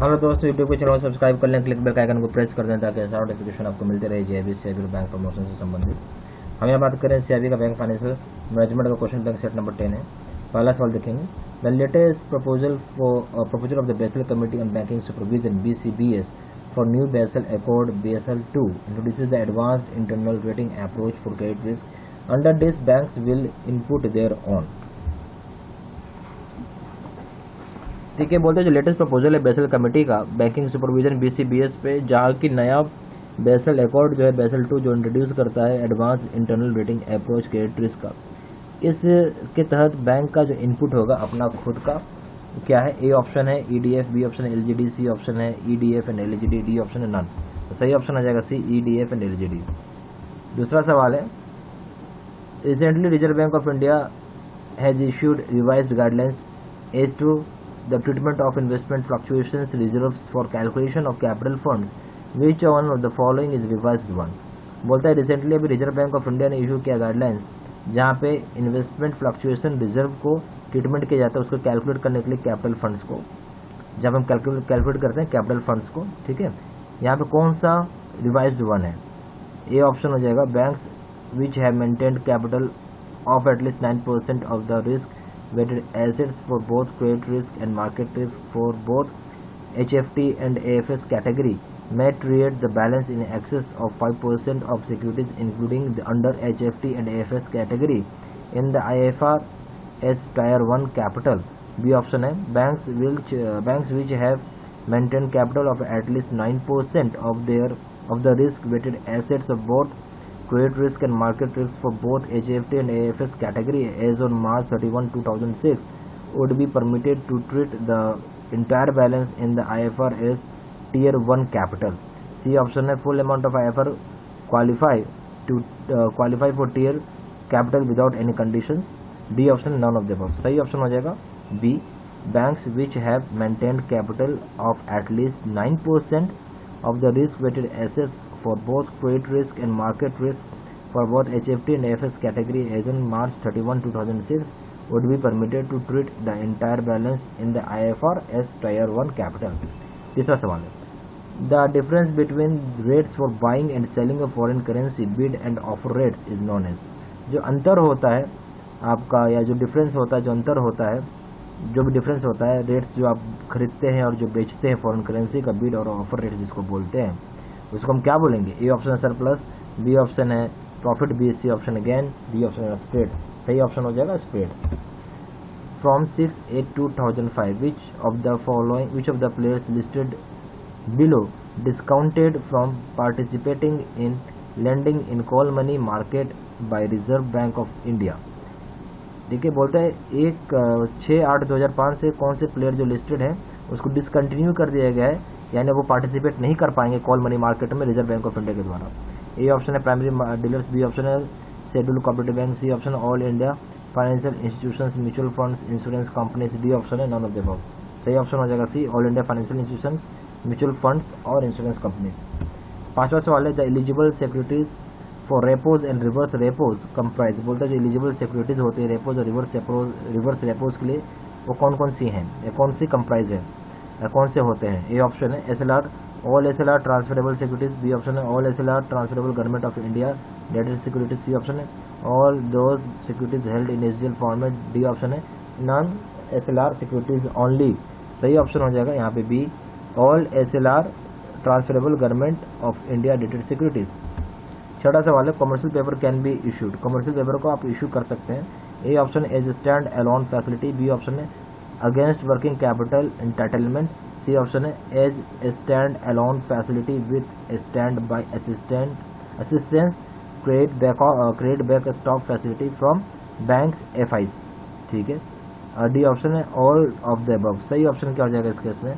Hello दोस्तों, YouTube को channel subscribe कर लें, क्लिक बेल का आइकन को प्रेस कर दें ताकि ऐसा नोटिफिकेशन आपको मिलते रहे JAIIB CAIIB बैंक प्रमोशन से संबंधित। हम यहाँ बात करें CAIIB का बैंक फाइनेंशियल मैनेजमेंट का क्वेश्चन बैंक सेट नंबर 10 है। पहला सवाल देखेंगे। The latest proposal of the Basel committee on banking supervision BCBS for new Basel accord BSL2 introduces the advanced internal rating approach for credit risk. Under this banks will input their own. ठीक है, बोलते हैं जो latest proposal है Basel committee का banking supervision BCBS पे, जहाँ की नया बेसल अकॉर्ड जो है बेसल 2 जो इंट्रोड्यूस करता है advance internal rating approach credit risk का। इसके तहत बैंक का जो इनपुट होगा अपना खुद का क्या है। ए ऑप्शन है EDF, बी ऑप्शन है LGD, सी ऑप्शन है EDF and LGD, D option है नन। तो सही ऑप्शन आ जाएगा सी EDF एंड LGD। दूसरा सवाल है, recently Reserve Bank of India has issued revised guidelines as to the treatment of investment fluctuations reserves for calculation of capital funds, which one of the following is revised one। बोलता है recently अभी reserve Bank of India ने issue किया guidelines जहाँ पे investment fluctuation reserve को treatment किया जाता है, उसको कैलकुलेट करने के लिए कैपिटल फंड्स को, जब हम कैलकुलेट करते हैं कैपिटल फंड्स को। ठीक है, यहाँ पे कौन सा रिवाइज्ड वन है। ए ऑप्शन हो जाएगा banks which have maintained capital of at least 9% of the risk weighted assets for both credit risk and market risk for both HFT and AFS category may create the balance in excess of 5% of securities including the under HFT and AFS category in the IFRS Tier 1 capital। B option है banks which have maintained capital of at least 9% of the risk weighted assets of both credit risk and market risk for both HFT and AFS category as on March 31, 2006 would be permitted to treat the entire balance in the IFRS Tier 1 capital। C option है full amount of IFR qualify for tier capital without any conditions। D option none of the above। सही option हो जाएगा B banks which have maintained capital of at least 9% of the risk weighted assets for both credit risk and market risk for both HFT and AFS category as on March 31, 2006 would be permitted to treat the entire balance in the IFRS Tier 1 capital। तीसरा सवाल है, the difference between rates for buying and selling of foreign currency bid and offer rates is known as। जो अंतर होता है आपका, या जो डिफरेंस होता है, जो अंतर होता है, जो भी डिफरेंस होता है रेट्स जो आप खरीदते हैं और जो बेचते हैं फॉरेन करेंसी का, बिड और ऑफर रेट जिसको बोलते हैं, उसको हम क्या बोलेंगे। ए ऑप्शन है सरप्लस, बी ऑप्शन है प्रॉफिट, बी सी ऑप्शन है गेन, डी ऑप्शन है स्प्रेड। सही ऑप्शन हो जाएगा spread. From 6/8/2005 which of the players listed below discounted from participating in lending in call money market by Reserve Bank of India। ठीक है, बोलता है 6/8/2005 से कौन से प्लेयर जो लिस्टेड है उसको डिसकंटिन्यू कर दिया गया है, यानी वो पार्टिसिपेट नहीं कर पाएंगे कॉल मनी मार्केट में रिजर्व बैंक ऑफ इंडिया के द्वारा। ए ऑप्शन है प्राइमरी डीलर्स, बी ऑप्शन है schedule cooperative bank, C option all India financial institutions, mutual funds, insurance companies, D option है नन ऑफ द अबव। सही option हो जाएगा C all India financial institutions, mutual funds और insurance companies. पांचवा सवाल है the eligible securities for repos and reverse repos comprise. बोलता है जो एलिजिबल सिक्योरिटीज होती है रेपोज और रिवर्स रेपोज के लिए वो कौन कौन सी हैं, या कौन सी कंप्राइज है, या कौन से होते हैं। ए ऑप्शन है SLR all SLR transferable securities, B option है all SLR transferable government of India dated securities, C option है all those securities held in SGL format, D option है नॉन SLR सिक्योरिटीज ओनली। सही option हो जाएगा यहाँ पे B all SLR transferable government of India dated securities. छठा सवाल है commercial paper can be issued. Commercial paper को आप इशू कर सकते हैं। A option as stand alone facility, B option है against working capital entitlement, C option है as stand alone facility with stand by assistance credit back stock facility from banks FIs। ठीक है, D option है all of the above. सही option क्या हो जाएगा इस केस में,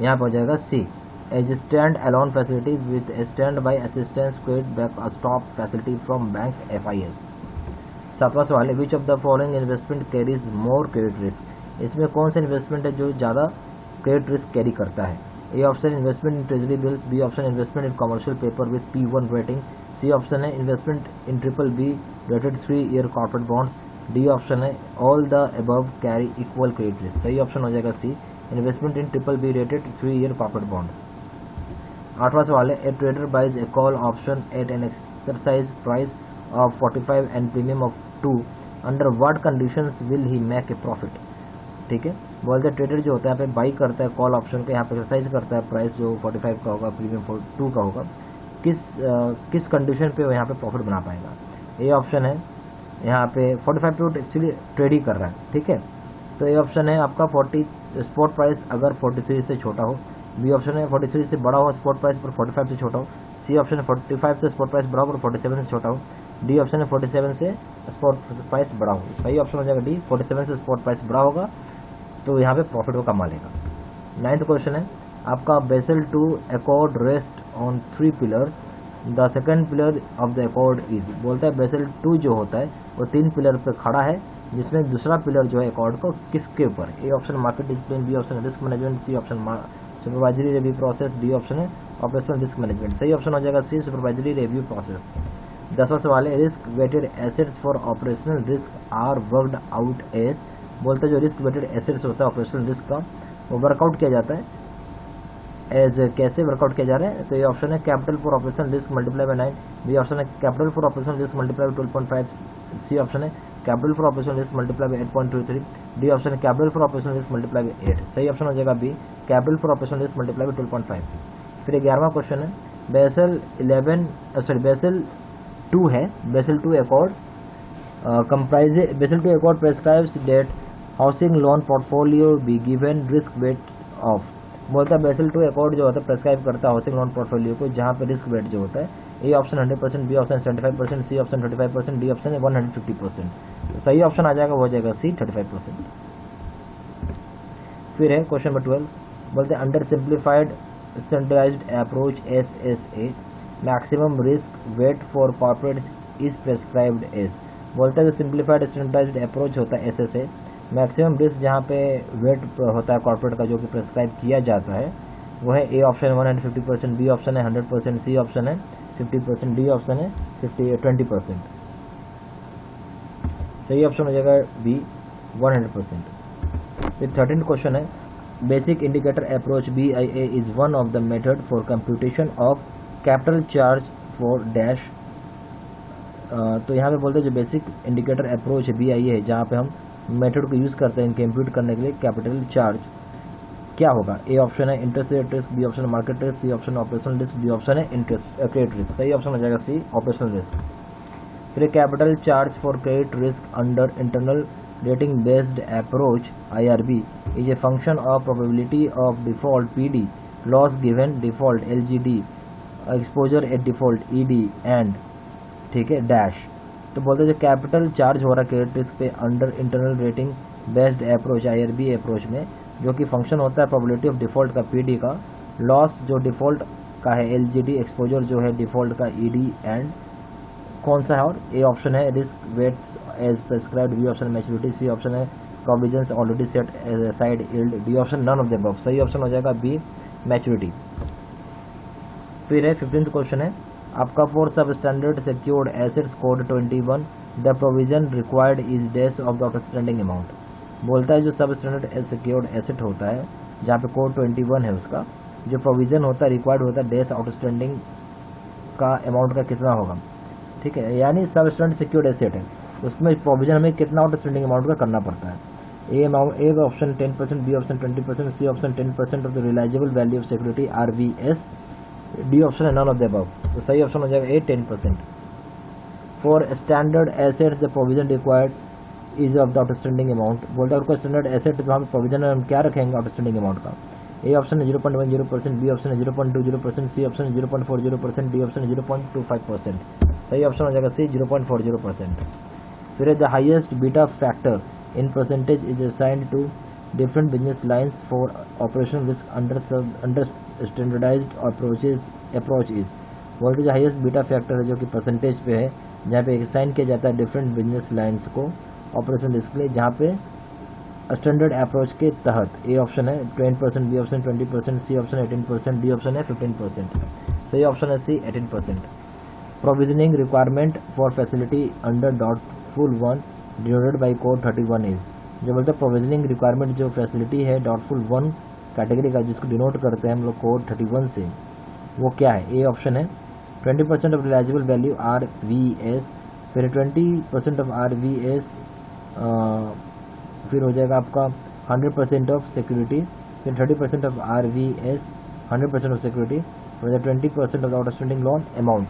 यहाँ पर हो जाएगा C as stand alone facility with stand by assistance credit back stock facility from banks FIs। सातवां सवाल है which of the following investment carries more credit risk. इसमें कौन सा इन्वेस्टमेंट है जो ज़्यादा क्रेडिट रिस्क कैरी करता है। A option investment in treasury bills, B option investment in commercial paper with P1 rating, C option है investment in BBB rated 3 year corporate bonds, D option है all the above carry equal credit risk, सही option हो जाएगा C, investment in BBB rated 3-year corporate bonds. 8वां सवाल है a trader buys a call option at an exercise price of 45 and premium of 2 under what conditions will he make a profit. ठीक है, बोलते trader जो होता है यहाँ पे बाई करता है कॉल ऑप्शन का, यहाँ पे एक्सरसाइज करता है, प्राइस जो 45 का होगा, प्रीमियम 2 का होगा, किस कंडीशन पे वो यहाँ पे प्रॉफिट बना पाएगा। ए ऑप्शन है यहाँ पे 45 पे एक्चुअली ट्रेड ही कर रहा है। ठीक है, तो ये ऑप्शन है आपका 40 स्पॉट प्राइस अगर 43 से छोटा हो, बी ऑप्शन है 43 से बड़ा हो स्पॉट प्राइस पर 45 से छोटा हो, सी ऑप्शन है 45 से स्पॉट प्राइस बड़ा हो पर 47 से छोटा हो, डी ऑप्शन है 47 से स्पॉट प्राइस बड़ा हो। सही ऑप्शन हो जाएगा डी, 47 से स्पॉट प्राइस बड़ा होगा तो यहाँ पे प्रॉफिट को कमा लेगा। 9th क्वेश्चन है आपका basal to accord rest on 3 pillars, the second pillar of the accord is. बोलता है बेसल 2 जो होता है वो 3 पिलर पर खड़ा है, जिसमें दूसरा पिलर जो है अकॉर्ड को किसके ऊपर। A option market discipline, B option risk management, C option supervisory review process, D option है ऑपरेशनल रिस्क मैनेजमेंट। सही ऑप्शन हो जाएगा सी, सुपरवाइजरी रिव्यू प्रोसेस। 10वां सवाल है risk weighted assets for operational risk are worked out as. बोलते जो risk weighted assets होता है ऑपरेशनल रिस्क का वो वर्कआउट किया जाता है एज, कैसे वर्कआउट किया जा रहा है। तो ये ऑप्शन है capital for operational risk multiply by 9, B option है capital for operational risk multiply by 12.5, C option है capital for operational risk multiply by 8.23, D option है capital for operational risk multiply by 8। सही option हो जाएगा B, capital for operational risk multiply by 12.5। फिर 11वां question है Basel 2 है, Basel 2 accord comprise, Basel 2 accord prescribes that housing loan portfolio be given risk weight of. बोलता है Basel 2 accord जो होता है प्रेस्क्राइब करता है हाउसिंग लोन पोर्टफोलियो को जहाँ पे रिस्क वेट जो होता है। A option 100%, B option 75%, C option 35%, D option है 150%। तो सही ऑप्शन आ जाएगा वो हो जाएगा सी 35%। फिर है क्वेश्चन नंबर 12, बोलते हैं under simplified standardised approach SSA maximum risk weight for corporate is prescribed as. बोलते हैं जो सिंप्लीफाइड स्टैंडर्डाइज्ड अप्रोच होता है SSA, मैक्सिमम रिस्क जहाँ पे वेट होता है कॉर्पोरेट का जो कि प्रेस्क्राइब किया जाता है वो है ए ऑप्शन 150%, बी ऑप्शन है 100%, सी ऑप्शन है 50%, डी ऑप्शन है 20%। सही ऑप्शन हो जाएगा बी 100%। फिर 13th क्वेश्चन है basic indicator approach BIA is one of the method for computation of capital charge for dash. तो यहाँ पे बोलते हैं जो बेसिक इंडिकेटर अप्रोच है BIA है जहाँ पे हम मेथड को यूज करते हैं कंप्यूट करने के लिए कैपिटल चार्ज, क्या होगा। ए ऑप्शन है interest rate risk, B option market risk, C option operational risk, D option है इंटरेस्ट क्रेडिट रिस्क। सही ऑप्शन हो जाएगा सी ऑपरेशनल रिस्क। फिर capital charge for credit risk under internal rating based approach IRB is a function of probability of default PD, loss given default LGD, exposure at default ED and ठीक है dash. तो बोलते हैं जो capital charge हो रहा है credit risk पे under internal rating based approach IRB approach में, जो कि फंक्शन होता है प्रोबेबिलिटी ऑफ डिफॉल्ट का PD का, लॉस जो डिफॉल्ट का है LGD, एक्सपोजर जो है डिफॉल्ट का ED एंड कौन सा है। और ए ऑप्शन है risk weights as prescribed, B option maturity, C option है provisions already set side yield, D option none of the above. सही ऑप्शन हो जाएगा बी मैच्योरिटी। फिर है 15th क्वेश्चन है आपका फॉर सब standard secured assets code 21 the provision required is days of the outstanding amount. बोलता है जो सब स्टैंडर्ड सिक्योर्ड एसेट होता है जहाँ पे कोड 21 है उसका जो प्रोविजन होता है रिक्वायर्ड होता है डेस आउटस्टैंडिंग का अमाउंट का कितना होगा। ठीक है, यानी सब स्टैंडर्ड सिक्योर्ड एसेट है उसमें प्रोविजन हमें कितना आउटस्टैंडिंग अमाउंट का करना पड़ता है। A option 10%, B option 20%, C option 10% of the realizable value of security RVS, D option है नन ऑफ द अबव। तो सही ऑप्शन हो जाएगा A 10%। For standard assets the provision required is of the outstanding amount. बोलता है standard asset तो हम provision हम क्या रखेंगे आउटस्टैंडिंग अमाउंट का। ए ऑप्शन है 0.10%, बी ऑप्शन है 0.20%, सी ऑप्शन है 0.40%, डी ऑप्शन है 0.25%। सही ऑप्शन हो जाएगा सी 0.40%। फिर the highest beta factor in percentage is assigned to different business lines for operational risk under standardized approach is voltage highest beta factor है जो कि परसेंटेज पे है जहाँ पे असाइन किया जाता है डिफरेंट बिजनेस लाइंस को ऑपरेशन रिस्क के लिए जहाँ पे स्टैंडर्ड अप्रोच के तहत। ए ऑप्शन है 10%, B option 20%, C option 18%, D option है 15%। सही ऑप्शन है C 18%। Provisioning requirement for facility under doubtful 1 denoted by code 31 is, जो बोलते हैं प्रोविजनिंग रिक्वायरमेंट जो फैसिलिटी है डाउटफुल 1 कैटेगरी का जिसको डिनोट करते हैं हम लोग कोड 31 से, वो क्या है? ए ऑप्शन है 20% ऑफ रिलाइजेबल वैल्यू RVS, फिर 20% ऑफ RVS, फिर हो जाएगा आपका 100% ऑफ सिक्योरिटी, फिर 30% ऑफ RVS 100% ऑफ सिक्योरिटी, फिर 20% ऑफ आउटस्टैंडिंग लोन अमाउंट।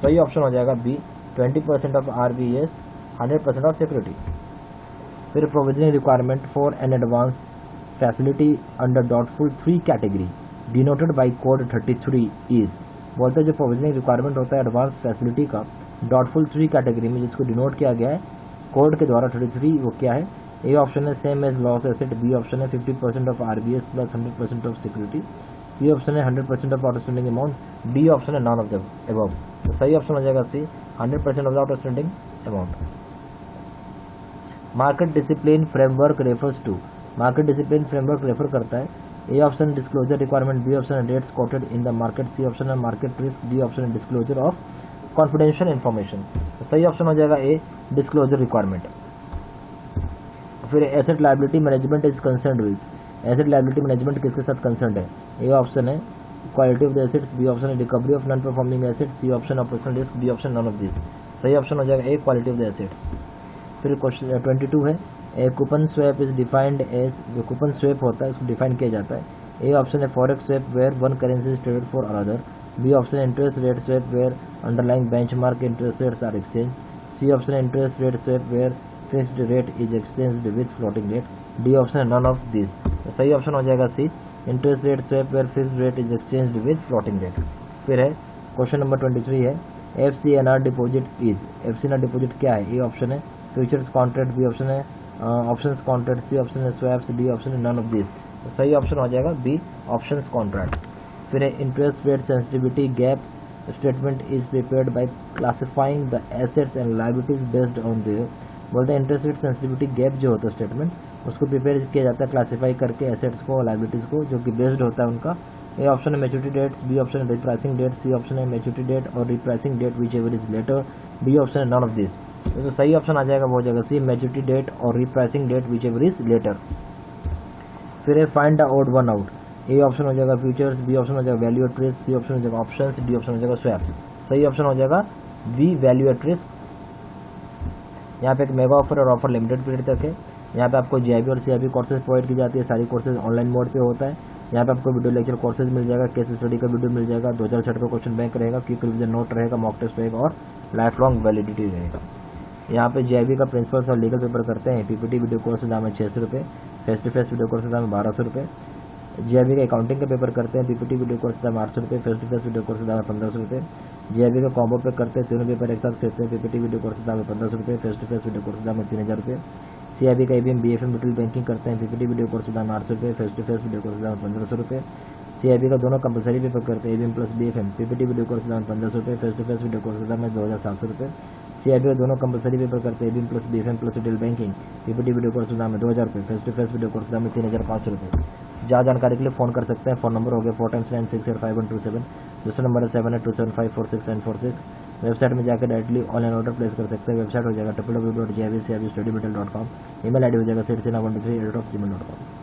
सही ऑप्शन हो जाएगा B 20% of RVS 100% of security. फिर provisioning requirement for an advance facility under doubtful 3 category denoted by code 33 is, बोलते हैं जो प्रोविजनिंग रिक्वायरमेंट होता है एडवांस फैसिलिटी का डॉटफुल 3 कैटेगरी में जिसको डिनोट किया गया है कोड के द्वारा 33, वो क्या है? ए ऑप्शन है same as loss asset, B option है 50% of RBS plus 100% of security, C option है 100% of outstanding amount, D option है नॉन ऑफ द अबव। तो सही ऑप्शन हो जाएगा C 100% of the outstanding amount. Market discipline framework refers to, market discipline framework refer करता है A option disclosure requirement, B option है debts quoted in the market, C option है market risk, D option है disclosure of confidential information. तो सही option हो जाएगा A disclosure requirement. फिर asset liability management is concerned with, asset liability management किसके साथ कंसर्न्ड है? ए ऑप्शन है quality of the assets, B option है recovery of non performing assets, C option operational risk, D option none of this. सही option हो जाएगा A quality of the assets. फिर question 22 है ए coupon swap is defined as, जो coupon swap होता है उसको डिफाइन किया जाता है। ए ऑप्शन है forex swap where one currency is traded for another, B option है interest rate swap where underlying benchmark interest rates are exchange, C option है interest rate swap where fixed rate is exchanged with floating rate, D option है none of this. तो सही option हो जाएगा C interest rate swap where fixed rate is exchanged with floating rate. फिर है question number 23 है FCNR deposit is, FCNR deposit क्या है? ए ऑप्शन है फ्यूचर्स कॉन्ट्रैक्ट, बी ऑप्शन है ऑप्शंस कॉन्ट्रैक्ट, सी ऑप्शन है स्वैप्स, डी ऑप्शन है none of this. तो सही ऑप्शन हो जाएगा बी ऑप्शंस कॉन्ट्रैक्ट। फिर है interest rate sensitivity gap statement is prepared by classifying the assets and liabilities based on their, बोलते हैं इंटरेस्ट रेट सेंसिटिविटी गैप जो होता है स्टेटमेंट उसको प्रिपेयर किया जाता है क्लासीफाई करके एसेट्स को लायबिलिटीज को जो कि बेस्ड होता है उनका। ए ऑप्शन है मैच्योरिटी डेट्स, बी ऑप्शन है रिप्राइसिंग डेट, सी ऑप्शन है मैच्योरिटी डेट और repricing date whichever is later, D option है नॉन ऑफ दिस। तो सही ऑप्शन आ जाएगा वो हो जाएगा सी मैच्योरिटी डेट और repricing date whichever is later. फिर है find the odd one out, A option हो जाएगा फ्यूचर्स, बी ऑप्शन हो जाएगा value at risk, C option हो जाएगा ऑप्शंस, डी ऑप्शन हो जाएगा स्वैप्स। सही ऑप्शन हो जाएगा बी वैल्यू एट रिस्क। यहाँ पे एक मेगा ऑफर और ऑफर लिमिटेड पीरियड तक है। यहाँ पे आपको JAIIB और CAIIB कोर्सेज प्रोवाइड की जाती है, सारी कोर्सेज ऑनलाइन मोड पे होता है। यहाँ पे आपको वीडियो लेक्चर कोर्सेज मिल जाएगा, केस स्टडी का वीडियो मिल जाएगा, 2006 का क्वेश्चन बैंक रहेगा, क्विक रिविजन नोट रहेगा, मॉक टेस्ट रहेगा और लाइफ लॉन्ग वैलिडिटी रहेगा। यहाँ पे JAIIB का प्रिंसिपल्स और लीगल पेपर करते हैं। PPT वीडियो कोर्स का दाम है 600 रुपये, face to face video course का दाम है 1200 रुपये। JAIIB का अकाउंटिंग का पेपर करते हैं, PPT वीडियो कोर्स का दाम 800 रुपये, face to face video course का दाम है 1500 रुपये। JAIIB का कॉम्बो पे करते हैं, तीनों पेपर एक साथ करते हैं, PPT वीडियो कोर्स का दाम है 1500 रुपये, face to face video course का दाम है 3000 रुपये। CAIIB का ABM BFM रिटेल बैंकिंग करते हैं, PPT वीडियो कोर्स का दाम 800 रुपये, face to face video course का दाम 1500 रुपये। CAIIB का दोनों कंपलसरी पेपर करते हैं, ABM plus BFM, PPT video course का दाम 1500 रुपये, face to face video course का दाम है 2700 रुपये। CAIIB का दोनों कंपलसरी पेपर करते हैं, ABM plus BFM plus retail banking, PPT video course का दाम है 2000 रुपये, face to face video course का दाम है 3500 रुपये। ज़्यादा जानकारी के लिए फ़ोन कर सकते हैं। फ़ोन नंबर हो गया 4 times 9685127, दूसरा नंबर है 7827546946। वेबसाइट में जाकर डायरेक्टली ऑनलाइन ऑर्डर प्लेस कर सकते हैं। वेबसाइट हो जाएगा www.jaibstudymetal.com, email ID हो जाएगा sedsena123@gmail.com।